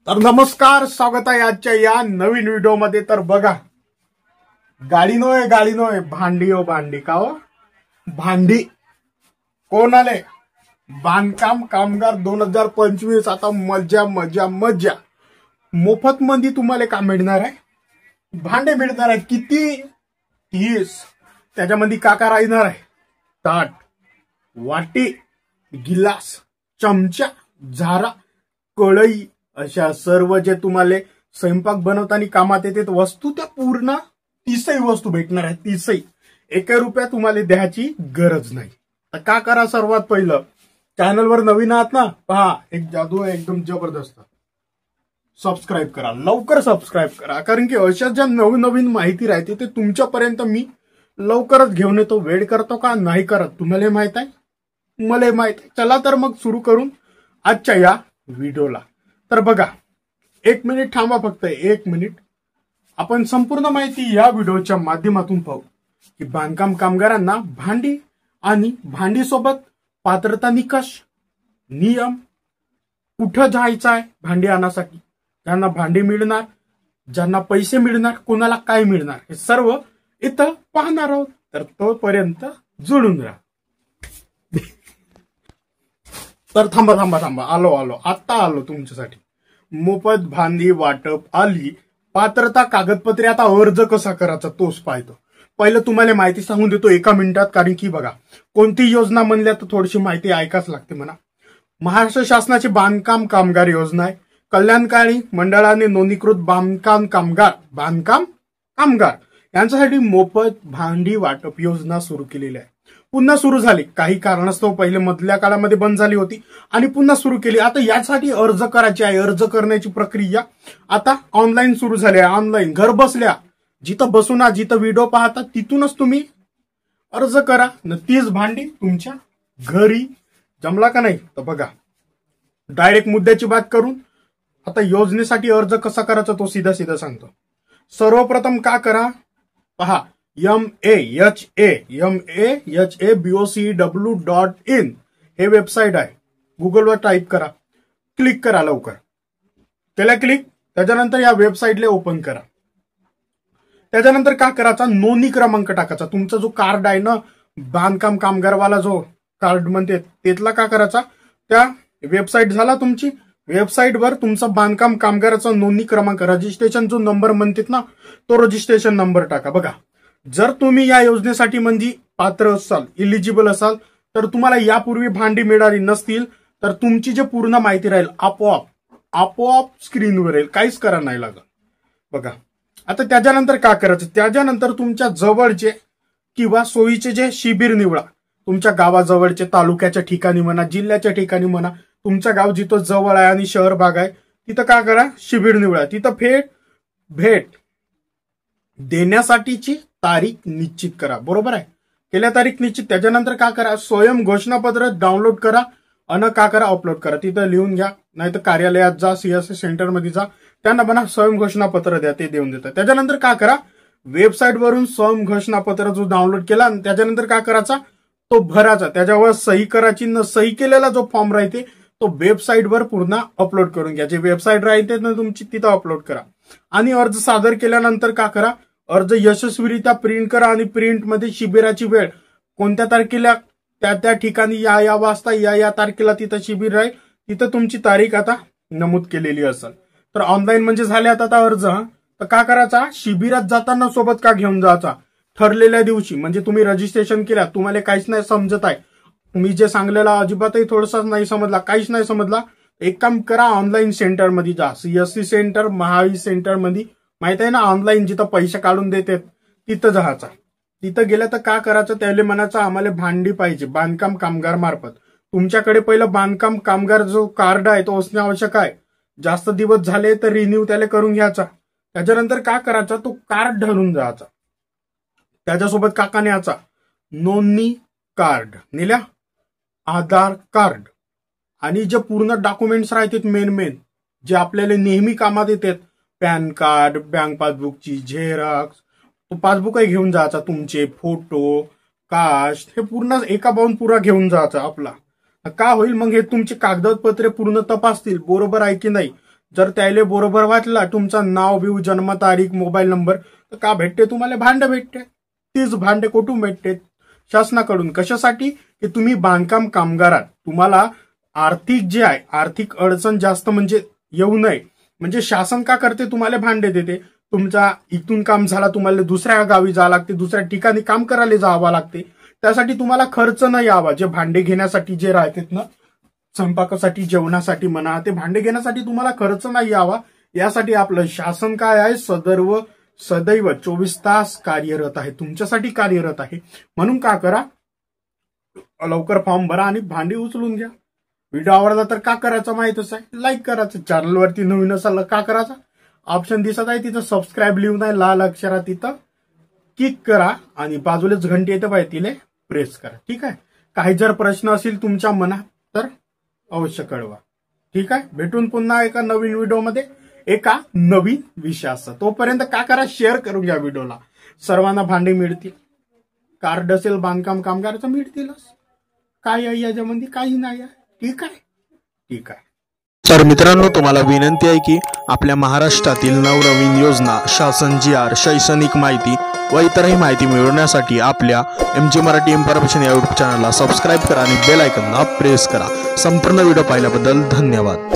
तर नमस्कार, स्वागत आहे आजच्या या नवीन व्हिडिओमध्ये। तर बघा, गाडी नव्हे भांडी हो भांडी। का हो भांडी कोण आले? बांधकाम कामगार 2025। आता मजा मजा मजा। मोफत मध्ये तुम्हाला का मिळणार आहे? भांडे मिळणार आहे। किती? 30। त्याच्यामध्ये का राहणार आहे? ताट, वाटी, गिलास, चमचा, झारा, कढई, अशा सर्व जे तुम्हाला स्वयंपाक बनवताना कामात येते वस्तू, त्या पूर्ण 30 वस्तू भेटणार आहेत। 30। 1 रुपया तुम्हाला द्यायची गरज नाही। तर का करा? सर्वात पहिलं, चॅनलवर नवीन आहात ना, पहा एक जादू आहे एकदम जबरदस्त। सबस्क्राईब करा, लवकर सबस्क्राईब करा, कारण की अशा ज्या नवीन माहिती राहते ते तुमच्यापर्यंत मी लवकरच घेऊन येतो। वेळ करतो का नाही करत तुम्हाला माहित आहे, मला माहित आहे। चला तर मग सुरू करून आजच्या या व्हिडिओला। तर बघा, 1 मिनिट थांबा, फक्त 1 मिनिट। आपण संपूर्ण माहिती या व्हिडिओच्या माध्यमातून पाहू की बांधकाम कामगारांना भांडी आणि भांडी सोबत पात्रता निकष, नियम, कुठं जायचं आहे भांडी आणण्यासाठी, ज्यांना भांडी मिळणार, ज्यांना पैसे मिळणार, कोणाला काय मिळणार, हे सर्व इथं पाहणार आहोत। तर तोपर्यंत जुळून राहा। तर थांबा, आलो आता आलो तुमच्यासाठी। मोफत भांडी वाटप आली, पात्रता कागदपत्रे। आता अर्ज कसा करायचा तोच पाहतो। पहिलं तुम्हाला माहिती सांगून देतो 1 मिनिटात, कारण की बघा, कोणती योजना म्हणल्या तर थोडीशी माहिती ऐकाच लागते म्हणा। महाराष्ट्र शासनाची बांधकाम कामगार योजना आहे। कल्याणकारी मंडळाने नोंदणीकृत बांधकाम कामगार यांच्यासाठी मोफत भांडी वाटप योजना सुरू केलेली आहे। पुन्हा सुरू झाली, काही कारणास्तव पहिले मधल्या काळामध्ये बंद झाली होती आणि पुन्हा सुरू केली। आता यासाठी अर्ज करायचे आहे। अर्ज करण्याची प्रक्रिया आता ऑनलाईन सुरू झाली आहे। ऑनलाईन घर बसल्या, जिथं बसून जिथं व्हिडिओ पाहता तिथूनच तुम्ही अर्ज करा, न तीच भांडी तुमच्या घरी। जमला का नाही? तर बघा, डायरेक्ट मुद्द्याची बात करून आता योजनेसाठी अर्ज कसा करायचा तो सीधा सांगतो। सर्वप्रथम का करा, पहा, mahabocw.in हे वेबसाईट आहे। गुगलवर टाईप करा, क्लिक करा, लवकर केला क्लिक। त्याच्यानंतर या वेबसाईटला ओपन करा। त्याच्यानंतर का करायचा, नोंदणी क्रमांक टाकायचा। तुमचा जो कार्ड आहे ना, बांधकाम कामगारवाला जो कार्ड म्हणते, त्यातला का करायचा, त्या वेबसाईट झाला तुमची। वेबसाईटवर तुमचा बांधकाम कामगाराचा नोंदणी क्रमांक, रजिस्ट्रेशन जो नंबर म्हणतात ना, तो रजिस्ट्रेशन नंबर टाका। बघा, जर तुम्ही या योजनेसाठी म्हणजे पात्र असाल, इलिजिबल असाल, तर तुम्हाला यापूर्वी भांडी मिळाली नसतील तर तुमची जे पूर्ण माहिती राहील आपोआप स्क्रीनवर येईल, काहीच करा नाही लागत। बघा, आता त्याच्यानंतर का करायचं, त्याच्यानंतर तुमच्या जवळचे किंवा सोयीचे जे शिबिर निवडा। तुमच्या गावाजवळचे, तालुक्याच्या ठिकाणी म्हणा, जिल्ह्याच्या ठिकाणी म्हणा, तुमचं गाव जिथं जवळ आहे आणि शहर भाग आहे तिथं का करा, शिबिर निवडा। तिथं भेट देण्यासाठीची तारीख निश्चित करा। बरोबर आहे, केल्या तारीख निश्चित। त्याच्यानंतर का करा, स्वयं घोषणापत्र डाउनलोड करा आणि का करा, अपलोड करा। तिथं लिहून घ्या, नाही तर कार्यालयात जा, सीएससी सेंटर मध्ये जा, त्यांना म्हणा स्वयं घोषणापत्र द्या, ते देऊन देतात। त्याच्यानंतर का करा, वेबसाईट वरून स्वयं घोषणापत्र जो डाउनलोड केला, त्याच्यानंतर का करायचा, तो भरायचा। त्याच्यावर सही करायची, न सही केलेला जो फॉर्म राहते तो वेबसाईटवर पूर्ण अपलोड करून घ्या। जे वेबसाईट राहते ना तुमची, तिथं अपलोड करा। आणि अर्ज सादर केल्यानंतर का करा, अर्ज यशस्वीरित्या प्रिंट करा आणि प्रिंट मध्ये शिबिराची वेळ, कोणत्या तारखेला त्या ठिकाणी या वाजता या तारखेला तिथं शिबिर राहील, तिथं तुमची तारीख आता नमूद केलेली असेल। तर ऑनलाईन म्हणजे झाले आता अर्ज। तर का करायचा, शिबिरात जाताना सोबत का घेऊन जायचा, ठरलेल्या दिवशी। म्हणजे तुम्ही रजिस्ट्रेशन केल्या, तुम्हाला काहीच नाही समजत आहे, मी जे सांगलेला अजिबातही थोडासा नाही समजला, काहीच नाही समजला, एक काम करा, ऑनलाईन सेंटर मध्ये जा। सीएससी सेंटर, महावी सेंटर मध्ये माहित आहे ना, ऑनलाईन जिथं पैसे काढून देते तिथं जायचा। तिथं गेलं तर का करायचं, त्याला म्हणायचं आम्हाला भांडी पाहिजे बांधकाम कामगार मार्फत। तुमच्याकडे पहिलं बांधकाम कामगार जो कार्ड आहे तो असणे आवश्यक आहे। जास्त दिवस झाले तर रिन्यू त्याला करून घ्यायचा। त्याच्यानंतर का करायचा, तो कार्ड धरून जायचा। त्याच्यासोबत का न्यायचा, नोंदणी कार्ड नेल्या, आधार कार्ड आणि जे पूर्ण डॉक्युमेंट्स राहतात मेन जे आपल्याला नेहमी कामात येतात, पॅन कार्ड, बँक पासबुकची झेरॉक्स, तो पासबुकही घेऊन जायचा, तुमचे फोटो, कास्ट, हे पूर्ण एका बाजून पुरा घेऊन जायचा आपला। का होईल मग, हे तुमचे कागदपत्रे पूर्ण तपासतील बरोबर आहे की नाही। जर त्याला बरोबर वाचला तुमचं नाव बिव जन्मतारीख मोबाईल नंबर तर का भेटते तुम्हाला भांडं भेटते। तीच भांडे कुठून भेटते शासनाकडून कशासाठी की तुम्ही बांधकाम कामगारात तुम्हाला आर्थिक जे आहे आर्थिक अडचण जास्त म्हणजे येऊ नये म्हणजे शासन का करते तुम्हाला भांडे देते। तुमचा इथून काम झाला तुम्हाला दुसऱ्या गावी जावं लागते दुसऱ्या ठिकाणी काम करायला जावं लागते त्यासाठी तुम्हाला खर्च न यावा। जे भांडे घेण्यासाठी जे राहतात ना स्वयंपाकासाठी जेवणासाठी म्हणा ते भांडे घेण्यासाठी तुम्हाला खर्च नाही यावा यासाठी आपलं शासन काय आहे सदैव 24 तास कार्यरत आहे तुमच्यासाठी कार्यरत आहे। म्हणून का करा लवकर फॉर्म भरा आणि भांडी उचलून घ्या। व्हिडिओ आवडला तर का करायचं माहितच आहे लाईक करायचं चॅनलवरती नवीन असाल का करायचं ऑप्शन दिसत आहे तिथं सबस्क्राईब लिहून आहे लाल अक्षरात तिथं क्लिक करा आणि बाजूलाच घंटी येते पाहिजे तिले प्रेस करा। ठीक आहे काही जर प्रश्न असेल तुमच्या मनात तर अवश्य कळवा। ठीक आहे भेटून पुन्हा एका नवीन व्हिडिओमध्ये एका नवीन विषयासह तोपर्यंत का करा शेअर करून घ्या व्हिडिओला। सर्वांना भांडे मिळतील कार्ड असेल बांधकाम कामगाराचं मिळतीलच काय आहे याच्यामध्ये काही नाही आहे। ठीक आहे तर मित्रांनो तुम्हाला विनंती आहे की आपल्या महाराष्ट्रातील नवनवीन योजना शासन GR शैक्षणिक माहिती व इतरही माहिती मिळवण्यासाठी आपल्या MG मराठी इन्फॉर्मेशन या यूट्यूब चॅनलला सबस्क्राईब करा आणि बेल आयकॉनला प्रेस करा। संपूर्ण व्हिडिओ पाहिल्याबद्दल धन्यवाद।